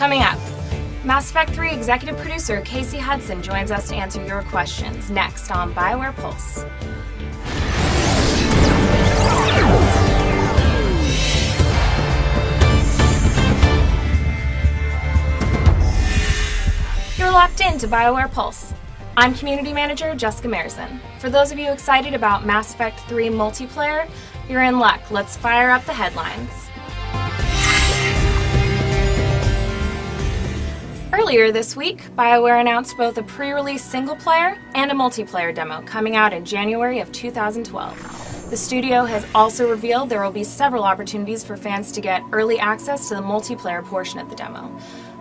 Coming up, Mass Effect 3 executive producer Кейsi Hadson joins us to answer your questions next on BioWare Pulse. You're locked in to BioWare Pulse. I'm Community Manager Jessica Merson. For those of you excited about Mass Effect 3 multiplayer, you're in luck. Let's fire up the headlines. Earlier this week, BioWare announced both a pre-release single-player and a multiplayer demo coming out in January of 2012. The studio has also revealed there will be several opportunities for fans to get early access to the multiplayer portion of the demo.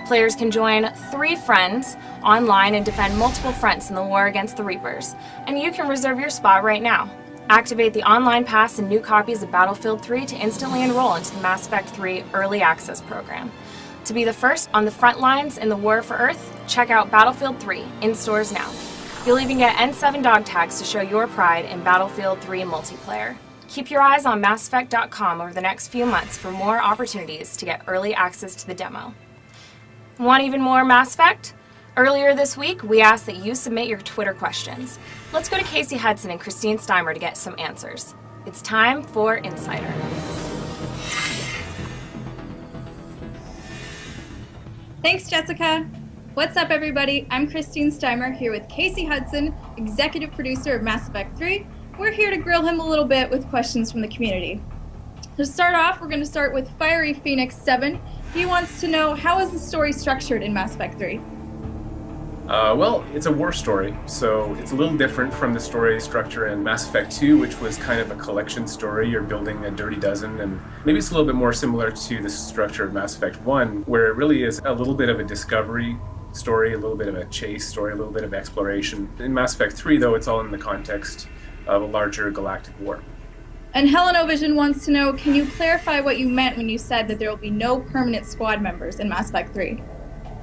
Players can join 3 friends online and defend multiple fronts in the war against the Reapers, and you can reserve your spot right now. Activate the online pass and new copies of Battlefield 3 to instantly enroll into the Mass Effect 3 Early Access program. To be the first on the front lines in the war for Earth, check out Battlefield 3 in stores now. You'll even get N7 dog tags to show your pride in Battlefield 3 multiplayer. Keep your eyes on MassEffect.com over the next few months for more opportunities to get early access to the demo. Want even more Mass Effect? Earlier this week, we asked that you submit your Twitter questions. Let's go to Кейси Hadson and Christine Steimer to get some answers. It's time for Insider. Thanks, Jessica. What's up, everybody? I'm Christine Steimer here with Кейsi Hadson, executive producer of Mass Effect 3. We're here to grill him a little bit with questions from the community. To start off, we're going to start with Fiery Phoenix 7. He wants to know, how is the story structured in Mass Effect 3? Well, it's a war story, so it's a little different from the story structure in Mass Effect 2, which was kind of a collection story. You're building a dirty dozen, and maybe it's a little bit more similar to the structure of Mass Effect 1, where it really is a little bit of a discovery story, a little bit of a chase story, a little bit of exploration. In Mass Effect 3, though, it's all in the context of a larger galactic war. And Helena Vision wants to know, can you clarify what you meant when you said that there will be no permanent squad members in Mass Effect 3?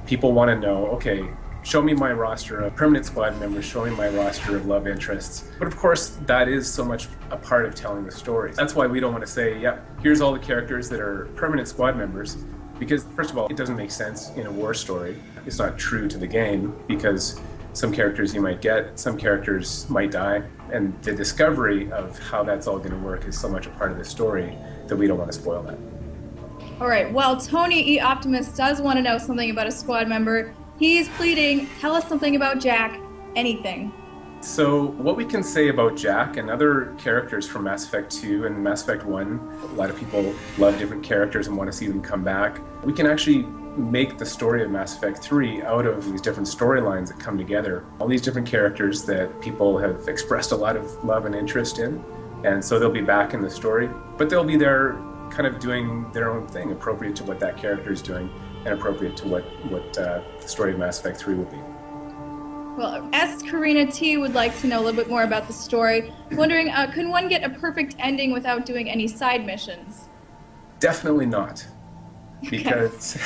People want to know, okay, show me my roster of permanent squad members, show me my roster of love interests. But of course, that is so much a part of telling the story. That's why we don't want to say, yeah, here's all the characters that are permanent squad members, because first of all, it doesn't make sense in a war story. It's not true to the game, because some characters you might get, some characters might die, and the discovery of how that's all going to work is so much a part of the story that we don't want to spoil that. All right, well, Tony E. Optimist does want to know something about a squad member. He's pleading, tell us something about Jack, anything. So what we can say about Jack and other characters from Mass Effect 2 and Mass Effect 1, a lot of people love different characters and want to see them come back. We can actually make the story of Mass Effect 3 out of these different storylines that come together. All these different characters that people have expressed a lot of love and interest in, and so they'll be back in the story, but they'll be there kind of doing their own thing, appropriate to what that character is doing and appropriate to what the story of Mass Effect 3 would be. Well, S. Karina T. would like to know a little bit more about the story. Wondering, can one get a perfect ending without doing any side missions? Definitely not. Because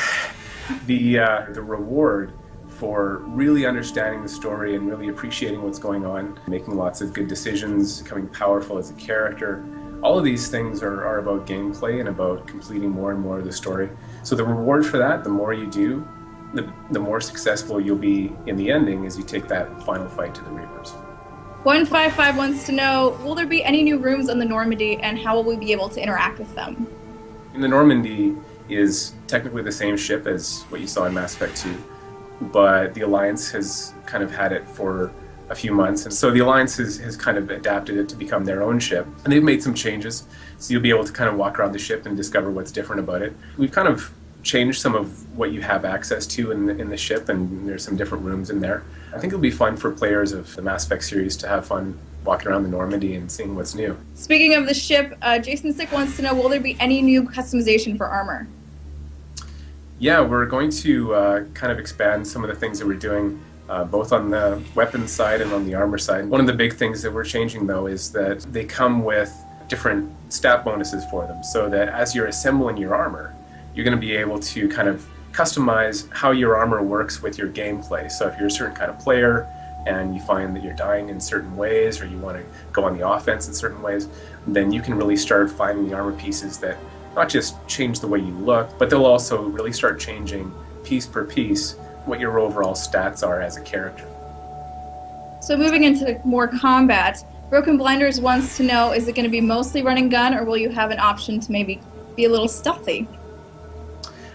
the reward for really understanding the story and really appreciating what's going on, making lots of good decisions, becoming powerful as a character, all of these things are about gameplay and about completing more and more of the story. So the reward for that, the more you do, the more successful you'll be in the ending as you take that final fight to the Reapers. 155 wants to know, will there be any new rooms on the Normandy, and how will we be able to interact with them? In the Normandy is technically the same ship as what you saw in Mass Effect 2, but the Alliance has kind of had it for a few months, and so the Alliance has kind of adapted it to become their own ship, and they've made some changes, so you'll be able to kind of walk around the ship and discover what's different about it. We've kind of changed some of what you have access to in the ship, and there's some different rooms in there. I think it'll be fun for players of the Mass Effect series to have fun walking around the Normandy and seeing what's new. Speaking of the ship, Jason Sick wants to know, will there be any new customization for armor? Yeah, we're going to kind of expand some of the things that we're doing, both on the weapons side and on the armor side. One of the big things that we're changing, though, is that they come with different stat bonuses for them, so that as you're assembling your armor, you're going to be able to kind of customize how your armor works with your gameplay. So if you're a certain kind of player and you find that you're dying in certain ways, or you want to go on the offense in certain ways, then you can really start finding the armor pieces that not just change the way you look, but they'll also really start changing piece per piece what your overall stats are as a character. So moving into more combat, Broken Blinders wants to know, is it going to be mostly run and gun, or will you have an option to maybe be a little stealthy?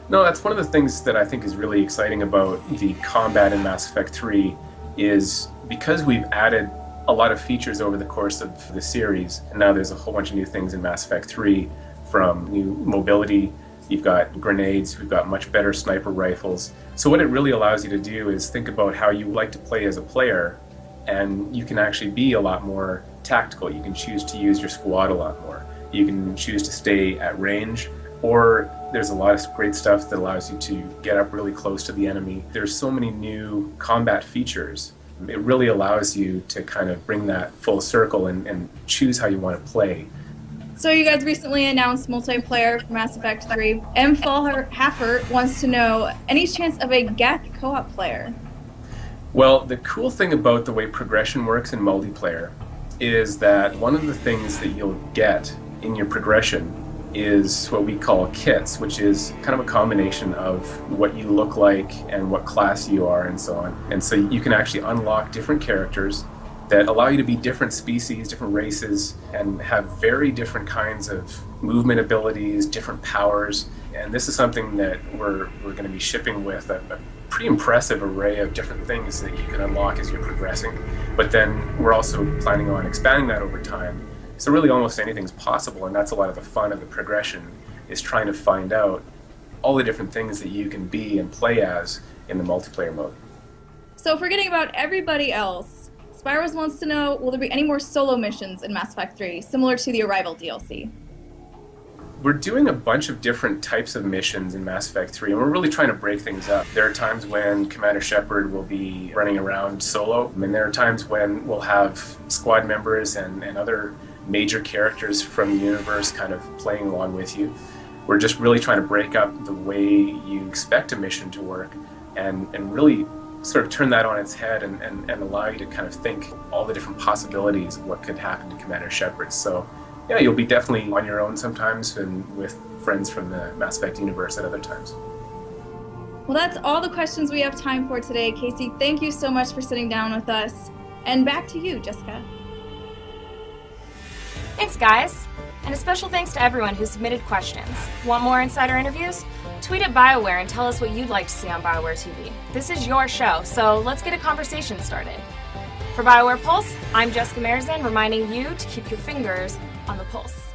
No, that's one of the things that I think is really exciting about the combat in Mass Effect 3 is because we've added a lot of features over the course of the series, and now there's a whole bunch of new things in Mass Effect 3, from new mobility, you've got grenades, we've got much better sniper rifles. So what it really allows you to do is think about how you like to play as a player, and you can actually be a lot more tactical. You can choose to use your squad a lot more. You can choose to stay at range, or there's a lot of great stuff that allows you to get up really close to the enemy. There's so many new combat features. It really allows you to kind of bring that full circle and choose how you want to play. So you guys recently announced multiplayer for Mass Effect 3. M. Fallhaffer wants to know, any chance of a Geth co-op player? Well, the cool thing about the way progression works in multiplayer is that one of the things that you'll get in your progression is what we call kits, which is kind of a combination of what you look like and what class you are and so on. And so you can actually unlock different characters that allow you to be different species, different races, and have very different kinds of movement abilities, different powers. And this is something that we're going to be shipping with a pretty impressive array of different things that you can unlock as you're progressing. But then we're also planning on expanding that over time. So really almost anything's possible, and that's a lot of the fun of the progression, is trying to find out all the different things that you can be and play as in the multiplayer mode. So forgetting about everybody else, Spyros wants to know, will there be any more solo missions in Mass Effect 3, similar to the Arrival DLC? We're doing a bunch of different types of missions in Mass Effect 3, and we're really trying to break things up. There are times when Commander Shepard will be running around solo, and there are times when we'll have squad members and other major characters from the universe kind of playing along with you. We're just really trying to break up the way you expect a mission to work and really sort of turn that on its head and allow you to kind of think all the different possibilities of what could happen to Commander Shepard. So yeah, you'll be definitely on your own sometimes and with friends from the Mass Effect universe at other times. Well, that's all the questions we have time for today. Casey, thank you so much for sitting down with us. And back to you, Jessica. Thanks, guys. And a special thanks to everyone who submitted questions. Want more insider interviews? Tweet at BioWare and tell us what you'd like to see on BioWare TV. This is your show, so let's get a conversation started. For BioWare Pulse, I'm Jessica Merzan, reminding you to keep your fingers on the pulse.